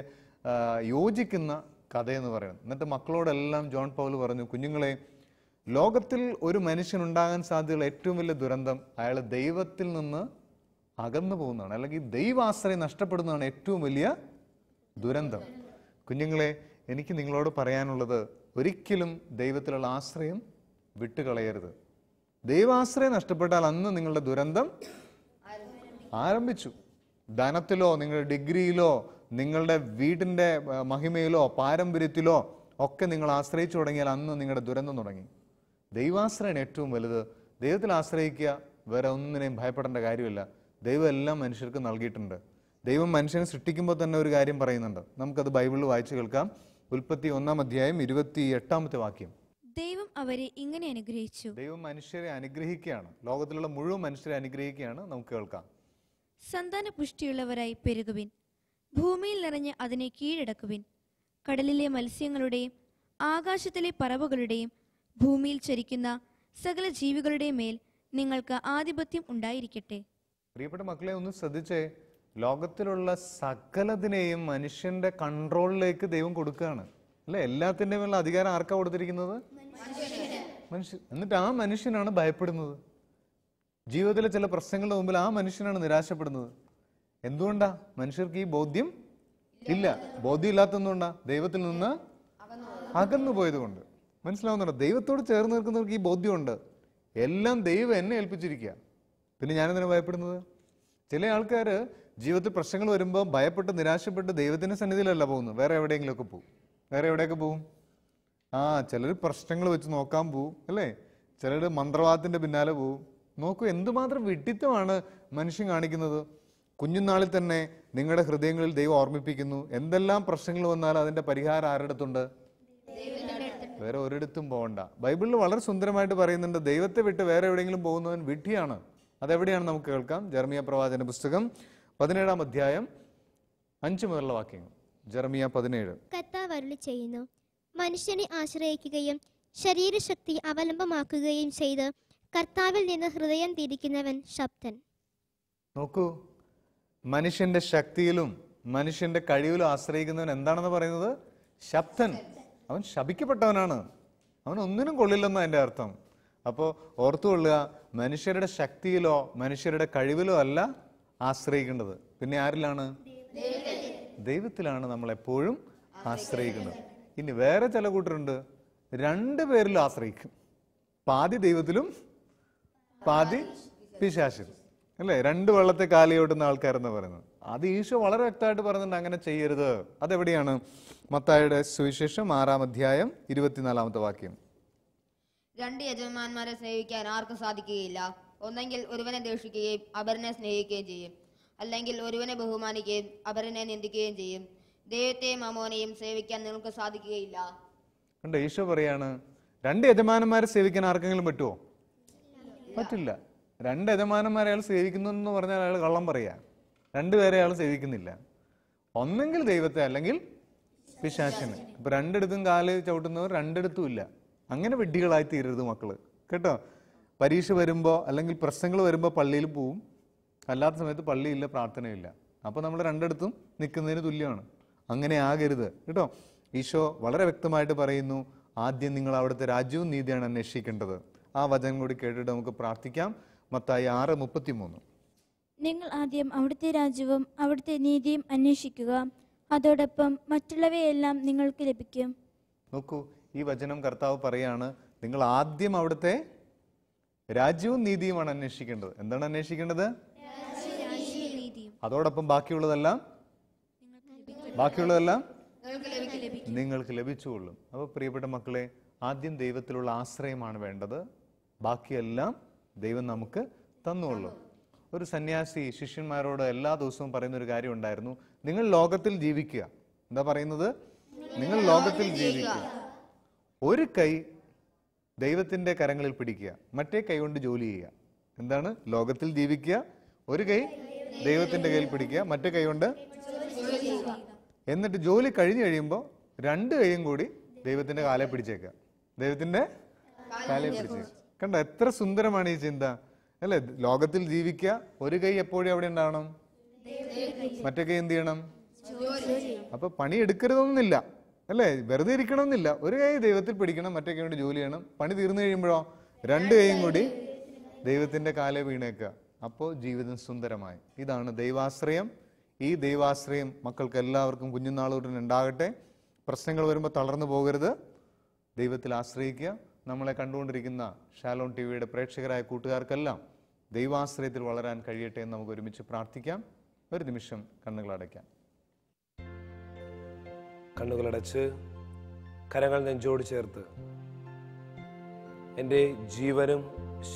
യോജിക്കുന്ന കഥയെന്ന് പറയുന്നത്. എന്നിട്ട് മക്കളോടെല്ലാം ജോൺ പൗൽ പറഞ്ഞു, കുഞ്ഞുങ്ങളെ, ലോകത്തിൽ ഒരു മനുഷ്യനുണ്ടാകാൻ സാധ്യതയുള്ള ഏറ്റവും വലിയ ദുരന്തം അയാൾ ദൈവത്തിൽ നിന്ന് അകന്നു പോകുന്നതാണ്, അല്ലെങ്കിൽ ദൈവാശ്രയം നഷ്ടപ്പെടുന്നതാണ് ഏറ്റവും വലിയ ദുരന്തം. കുഞ്ഞുങ്ങളെ, എനിക്ക് നിങ്ങളോട് പറയാനുള്ളത്, ഒരിക്കലും ദൈവത്തിലുള്ള ആശ്രയം വിട്ടുകളയരുത്. ദൈവാശ്രയം നഷ്ടപ്പെട്ടാൽ അന്ന് നിങ്ങളുടെ ദുരന്തം ആരംഭിച്ചു. ധനത്തിലോ, നിങ്ങളുടെ ഡിഗ്രിയിലോ, നിങ്ങളുടെ വീടിൻ്റെ മഹിമയിലോ, പാരമ്പര്യത്തിലോ ഒക്കെ നിങ്ങൾ ആശ്രയിച്ചു തുടങ്ങിയാൽ അന്ന് നിങ്ങളുടെ ദുരന്തം തുടങ്ങി. ദൈവാശ്രയാണ് ഏറ്റവും വലുത്. ദൈവത്തിൽ ആശ്രയിക്കുക, വേറെ ഒന്നിനെയും ഭയപ്പെടേണ്ട കാര്യമില്ല. ദൈവം എല്ലാം മനുഷ്യർക്ക് നൽകിയിട്ടുണ്ട്. ദൈവം മനുഷ്യനെ സൃഷ്ടിക്കുമ്പോൾ തന്നെ ഒരു കാര്യം പറയുന്നുണ്ട്. നമുക്കത് ബൈബിളിൽ വായിച്ചു കേൾക്കാം. ഉൽപ്പത്തി 1-ാം അധ്യായം 28-ാമത്തെ വാക്യം. ദൈവം അവരെ ഇങ്ങനെ അനുഗ്രഹിച്ചു. ദൈവം മനുഷ്യരെ അനുഗ്രഹിക്കുകയാണ്, ലോകത്തിലുള്ള മുഴുവൻ മനുഷ്യരെ അനുഗ്രഹിക്കുകയാണ്. നമുക്ക് കേൾക്കാം. സന്താന പുഷ്ടിയുള്ളവരായി പെരുകുവിൻ, ഭൂമിയിൽ നിറഞ്ഞ് അതിനെ കീഴടക്കുവിൻ. കടലിലെ മത്സ്യങ്ങളുടെയും ആകാശത്തിലെ പറവകളുടെയും ഭൂമിയിൽ ചരിക്കുന്ന സകല ജീവികളുടെയും മേൽ നിങ്ങൾക്ക് ആധിപത്യം ഉണ്ടായിരിക്കട്ടെ. പ്രിയപ്പെട്ട മക്കളെ, ഒന്ന് ശ്രദ്ധിച്ചേ. ലോകത്തിലുള്ള സകലതിനെയും മനുഷ്യന്റെ കൺട്രോളിലേക്ക് ദൈവം കൊടുക്കുകയാണ്, അല്ലെ? എല്ലാത്തിൻ്റെയും ഉള്ള അധികാരം ആർക്കാ കൊടുത്തിരിക്കുന്നത്? മനുഷ്യൻ. എന്നിട്ട് ആ മനുഷ്യനാണ് ഭയപ്പെടുന്നത്. ജീവിതത്തിലെ ചില പ്രശ്നങ്ങളുടെ മുമ്പിൽ ആ മനുഷ്യനാണ് നിരാശപ്പെടുന്നത്. എന്തുകൊണ്ടാ? മനുഷ്യർക്ക് ഈ ബോധ്യം ഇല്ല. ബോധ്യം ഇല്ലാത്തതുകൊണ്ടാ? ദൈവത്തിൽ നിന്ന് അകന്നു പോയത് കൊണ്ട്. മനസ്സിലാവുന്നുണ്ടോ? ദൈവത്തോട് ചേർന്ന് നിൽക്കുന്നവർക്ക് ഈ ബോധ്യമുണ്ട്, എല്ലാം ദൈവം എന്നെ ഏൽപ്പിച്ചിരിക്കുക, പിന്നെ ഞാനെന്തിനാ ഭയപ്പെടുന്നത്? ചില ആൾക്കാർ ജീവിതത്തിൽ പ്രശ്നങ്ങൾ വരുമ്പോൾ ഭയപ്പെട്ട് നിരാശപ്പെട്ട് ദൈവത്തിൻ്റെ സന്നിധിയിലല്ല പോകുന്നത്, വേറെ എവിടെയെങ്കിലുമൊക്കെ പോകും. വേറെ എവിടെയൊക്കെ പോകും? ചിലർ പ്രശ്നങ്ങൾ വെച്ച് നോക്കാൻ പോവും, അല്ലേ? ചിലർ മന്ത്രവാദത്തിൻ്റെ പിന്നാലെ പോവും. നോക്കൂ, എന്തുമാത്രം വിഡ്ഢിത്തമാണ് മനുഷ്യൻ കാണിക്കുന്നത്. കുഞ്ഞുനാളിൽ തന്നെ നിങ്ങളുടെ ഹൃദയങ്ങളിൽ ദൈവം ഓർമ്മിപ്പിക്കുന്നു, എന്തെല്ലാം പ്രശ്നങ്ങൾ വന്നാലും അതിൻ്റെ പരിഹാരം ആരുടെ അടുത്തുണ്ട്? വേറെ ഒരിടത്തും പോകണ്ട. ബൈബിളിൽ വളരെ സുന്ദരമായിട്ട് പറയുന്നുണ്ട്, ദൈവത്തെ വിട്ട് വേറെ എവിടെയെങ്കിലും പോകുന്നവൻ വിഡ്ഢിയാണ്. അതെവിടെയാണ്? നമുക്ക് കേൾക്കാം. ജെറമിയ പ്രവാചന പുസ്തകം 17-ാം അധ്യായം 5 മുതലുള്ള വാക്യങ്ങൾ. ജെറമിയ 17. കർത്താവ് അരുളി ചെയ്യുന്നു, മനുഷ്യനെ ആശ്രയിക്കുകയും ശരീരശക്തി അവലംബമാക്കുകയും ചെയ്ത് കർത്താവിൽ നിന്ന് ഹൃദയം തിരിക്കുന്നവൻ ശബ്ദൻ. നോക്കൂ, മനുഷ്യന്റെ ശക്തിയിലും മനുഷ്യന്റെ കഴിവിലും ആശ്രയിക്കുന്നവൻ എന്താണെന്ന് പറയുന്നത്? ശബ്ദൻ. അവൻ ശപിക്കപ്പെട്ടവനാണ്, അവൻ ഒന്നിനും കൊള്ളില്ലെന്ന് അതിൻ്റെ അർത്ഥം. അപ്പോൾ ഓർത്തുകൊള്ളുക, മനുഷ്യരുടെ ശക്തിയിലോ മനുഷ്യരുടെ കഴിവിലോ അല്ല ആശ്രയിക്കേണ്ടത്. പിന്നെ ആരിലാണ്? ദൈവത്തിലാണ് നമ്മൾ എപ്പോഴും ആശ്രയിക്കുന്നത്. ഇനി വേറെ ചില കൂട്ടരുണ്ട്, രണ്ടു പേരിലും ആശ്രയിക്കും. പാതി ദൈവത്തിലും പാതി പിശാചിലും, അല്ലേ? രണ്ട് വെള്ളത്തെ കാലിയോട്ടുന്ന ആൾക്കാരെന്ന് പറയുന്നത്. അത് ഈശോ വളരെ വ്യക്തമായിട്ട് പറയുന്നുണ്ട്, അങ്ങനെ ചെയ്യരുത്. അതെവിടെയാണ്? മത്തായിയുടെ സുവിശേഷം 6-ാം അധ്യായം 24-ാമത്തെ വാക്യം. രണ്ട് യജമാന്മാരെ സ്നേഹിക്കാൻ ആർക്കും സാധിക്കുകയില്ല. ഒന്നെങ്കിൽ ഒരുവനെ ദേഷിക്കുകയും അപരനെ സ്നേഹിക്കുകയും ചെയ്യും, അല്ലെങ്കിൽ ഒരുവനെ ബഹുമാനിക്കുകയും അപരനെ നിന്ദിക്കുകയും ചെയ്യും. ദൈവത്തെയും മമ്മോനെയും സേവിക്കാൻ നിങ്ങൾക്ക് സാധിക്കുകയില്ല. കണ്ടോ, ഈശോ പറയാണ്, രണ്ട് യജമാനന്മാരെ സേവിക്കാൻ ആർക്കെങ്കിലും പറ്റുമോ? പറ്റില്ല. രണ്ട് യജമാനന്മാരെ അയാൾ സേവിക്കുന്നു എന്ന് പറഞ്ഞാൽ അയാൾ കള്ളം പറയാ. രണ്ടുപേരെ അയാൾ സേവിക്കുന്നില്ല. ഒന്നെങ്കിൽ ദൈവത്തെ അല്ലെങ്കിൽ പിശാചിനെ. അപ്പൊ രണ്ടിടത്തും കാല് ചവിട്ടുന്നവർ രണ്ടിടത്തും ഇല്ല. അങ്ങനെ വെഡ്ഡികളായി തീരരുത് മക്കള്, കേട്ടോ. പരീക്ഷ വരുമ്പോൾ അല്ലെങ്കിൽ പ്രശ്നങ്ങൾ വരുമ്പോൾ പള്ളിയിൽ പോവും, അല്ലാത്ത സമയത്ത് പള്ളിയില്ല, പ്രാർത്ഥനയില്ല. അപ്പോൾ നമ്മൾ രണ്ടിടത്തും നിൽക്കുന്നതിന് തുല്യമാണ്. അങ്ങനെ ആകരുത്, കേട്ടോ. ഈശോ വളരെ വ്യക്തമായിട്ട് പറയുന്നു, ആദ്യം നിങ്ങൾ അവിടുത്തെ രാജ്യവും നീതിയാണ് അന്വേഷിക്കേണ്ടത്. ആ വചനം കൂടി കേട്ടിട്ട് നമുക്ക് പ്രാർത്ഥിക്കാം. മത്തായി 6:33. നിങ്ങൾ ആദ്യം അവിടുത്തെ രാജ്യവും അവിടുത്തെ നീതിയും അന്വേഷിക്കുക, അതോടൊപ്പം മറ്റുള്ളവയെല്ലാം നിങ്ങൾക്ക് ലഭിക്കും. നോക്കൂ, ഈ വചനം കർത്താവ് പറയാണ്, നിങ്ങൾ ആദ്യം അവിടുത്തെ രാജ്യവും നീതിയുമാണ് അന്വേഷിക്കേണ്ടത്. എന്താണ് അന്വേഷിക്കേണ്ടത്? അതോടൊപ്പം ബാക്കിയുള്ളതെല്ലാം നിങ്ങൾക്ക് ലഭിച്ചുകൊള്ളും. അപ്പോൾ പ്രിയപ്പെട്ട മക്കളെ, ആദ്യം ദൈവത്തിലുള്ള ആശ്രയമാണ് വേണ്ടത്, ബാക്കിയെല്ലാം ദൈവം നമുക്ക് തന്നുകൊള്ളും. ഒരു സന്യാസി ശിഷ്യന്മാരോട് എല്ലാ ദിവസവും പറയുന്ന ഒരു കാര്യം ഉണ്ടായിരുന്നു, നിങ്ങൾ ലോകത്തിൽ ജീവിക്കുക. എന്താ പറയുന്നത്? നിങ്ങൾ ലോകത്തിൽ ജീവിക്കുക. ഒരു കൈ ദൈവത്തിന്റെ കരങ്ങളിൽ പിടിക്കുക, മറ്റേ കൈ കൊണ്ട് ജോലി ചെയ്യുക. എന്താണ്? ലോകത്തിൽ ജീവിക്കുക, ഒരു കൈ ദൈവത്തിന്റെ കയ്യിൽ പിടിക്കുക, മറ്റേ കൈ കൊണ്ട്. എന്നിട്ട് ജോലി കഴിഞ്ഞു കഴിയുമ്പോൾ രണ്ട് കൈയും കൂടി ദൈവത്തിന്റെ കാലെ പിടിച്ചേക്കുക, ദൈവത്തിന്റെ കാലെ പിടിച്ചേക്കുക. കണ്ടോ, എത്ര സുന്ദരമാണ് ഈ ചിന്ത, അല്ലെ? ലോകത്തിൽ ജീവിക്കുക, ഒരു കൈ എപ്പോഴും എവിടെ ഉണ്ടാവണം? മറ്റേ കൈ എന്ത് ചെയ്യണം? അപ്പൊ പണി എടുക്കരുതൊന്നുമില്ല, അല്ലേ? വെറുതെ ഇരിക്കണമെന്നില്ല. ഒരു കൈ ദൈവത്തിൽ പിടിക്കണം, മറ്റേ കൈ കൊണ്ട് ജോലി ചെയ്യണം. പണി തീർന്നു കഴിയുമ്പോഴോ രണ്ട് കൈയും കൂടി ദൈവത്തിന്റെ കാലെ വീണേക്കുക. അപ്പോൾ ജീവിതം സുന്ദരമായി. ഇതാണ് ദൈവാശ്രയം. ഈ ദൈവാശ്രയം മക്കൾക്ക് എല്ലാവർക്കും കുഞ്ഞുനാളുകളിൽ ഉണ്ടാകട്ടെ. പ്രശ്നങ്ങൾ വരുമ്പോൾ തളർന്നു പോകരുത്, ദൈവത്തിൽ ആശ്രയിക്കുക. നമ്മളെ കണ്ടുകൊണ്ടിരിക്കുന്ന ഷാലോൺ ടിവിയുടെ പ്രേക്ഷകരായ കൂട്ടുകാർക്കെല്ലാം ദൈവാശ്രയത്തിൽ വളരാൻ കഴിയട്ടെ എന്ന് നമുക്ക് ഒരുമിച്ച് പ്രാർത്ഥിക്കാം. ഒരു നിമിഷം കണ്ണുകളടയ്ക്കാം. കണ്ണുകളടച്ച് കരങ്ങൾ നെഞ്ചോട് ചേർത്ത്, എൻ്റെ ജീവനും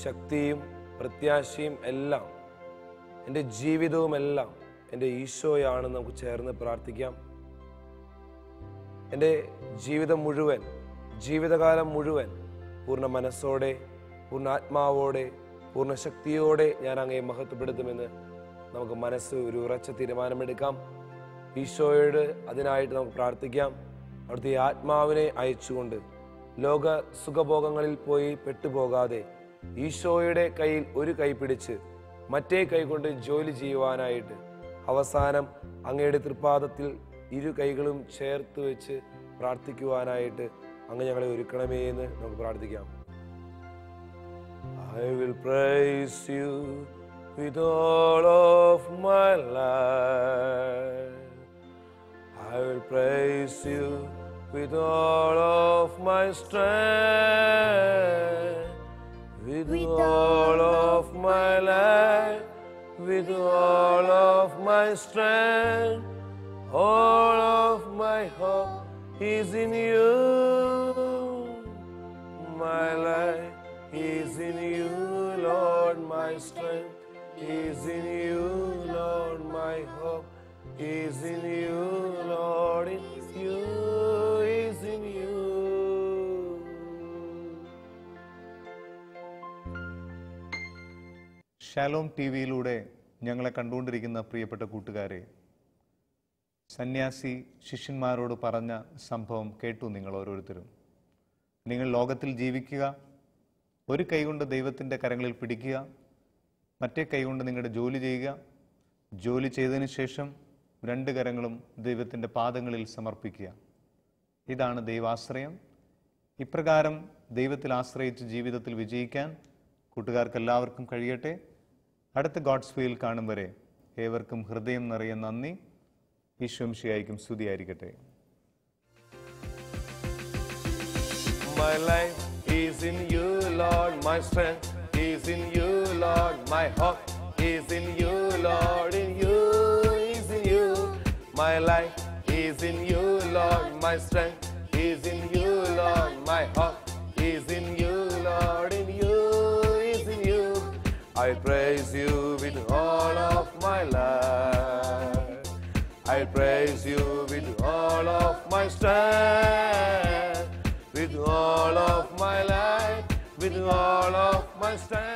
ശക്തിയും പ്രത്യാശയും എല്ലാം, എൻ്റെ ജീവിതവും എല്ലാം എൻ്റെ ഈശോയാണെന്ന് നമുക്ക് ചേർന്ന് പ്രാർത്ഥിക്കാം. എൻ്റെ ജീവിതം മുഴുവൻ, ജീവിതകാലം മുഴുവൻ പൂർണ്ണ മനസ്സോടെ, പൂർണ്ണ ആത്മാവോടെ, പൂർണ്ണ ശക്തിയോടെ ഞാൻ അങ്ങയെ മഹത്വപ്പെടുത്തുമെന്ന് നമുക്ക് മനസ്സ് ഒരു ഉറച്ച തീരുമാനമെടുക്കാം. ഈശോയോട് അതിനായിട്ട് നമുക്ക് പ്രാർത്ഥിക്കാം. അവിടുത്തെ ആത്മാവിനെ അയച്ചുകൊണ്ട് ലോക സുഖഭോഗങ്ങളിൽ പോയി പെട്ടുപോകാതെ ഈശോയുടെ കയ്യിൽ ഒരു കൈ പിടിച്ച് മറ്റേ കൈ കൊണ്ട് ജോലി ചെയ്യുവാനായിട്ട്, അവസാനം അങ്ങയുടെ തൃപ്പാദത്തിൽ ഇരു കൈകളും ചേർത്ത് വെച്ച് പ്രാർത്ഥിക്കുവാനായിട്ട് അങ്ങ് ഞങ്ങളെ ഒരുക്കണമേ എന്ന് നമുക്ക് പ്രാർത്ഥിക്കാം. I will praise you with all of my life. I will praise you with all of my strength, with all of my life, with all of my strength. All of my hope is in you. My life is in you, Lord. My strength is in you, Lord. My hope is in you, Lord. In you is in you. Shalom ടിവിയിലൂടെ ഞങ്ങളെ കണ്ടുകൊണ്ടിരിക്കുന്ന പ്രിയപ്പെട്ട കൂട്ടുകാരെ, സന്യാസി ശിഷ്യന്മാരോട് പറഞ്ഞ സംഭവം കേട്ടു നിങ്ങൾ ഓരോരുത്തരും. നിങ്ങൾ ലോകത്തിൽ ജീവിക്കുക, ഒരു കൈ കൊണ്ട് ദൈവത്തിൻ്റെ കരങ്ങളിൽ പിടിക്കുക, മറ്റേ കൈ കൊണ്ട് നിങ്ങളുടെ ജോലി ചെയ്യുക. ജോലി ചെയ്തതിന് ശേഷം 2 കരങ്ങളും ദൈവത്തിൻ്റെ പാദങ്ങളിൽ സമർപ്പിക്കുക. ഇതാണ് ദൈവാശ്രയം. ഇപ്രകാരം ദൈവത്തിൽ ആശ്രയിച്ച് ജീവിതത്തിൽ വിജയിക്കാൻ കൂട്ടുകാർക്ക് എല്ലാവർക്കും കഴിയട്ടെ. അടുത്ത ഗോഡ്സ് വേയിൽ കാണും വരെ ഏവർക്കും ഹൃദയം നിറയെ നന്ദി. ഈശോ മിശിഹായ്ക്കും സ്തുതിയായിരിക്കട്ടെ. My life is in you, Lord. My strength is in you, Lord. My hope is in you, Lord. In you is in you. My life is in you, Lord. My strength is in you, Lord. My hope is in you, Lord. In you is in you. I praise you with all of my life. I praise you with all of my strength. With all of my life, with all of my strength.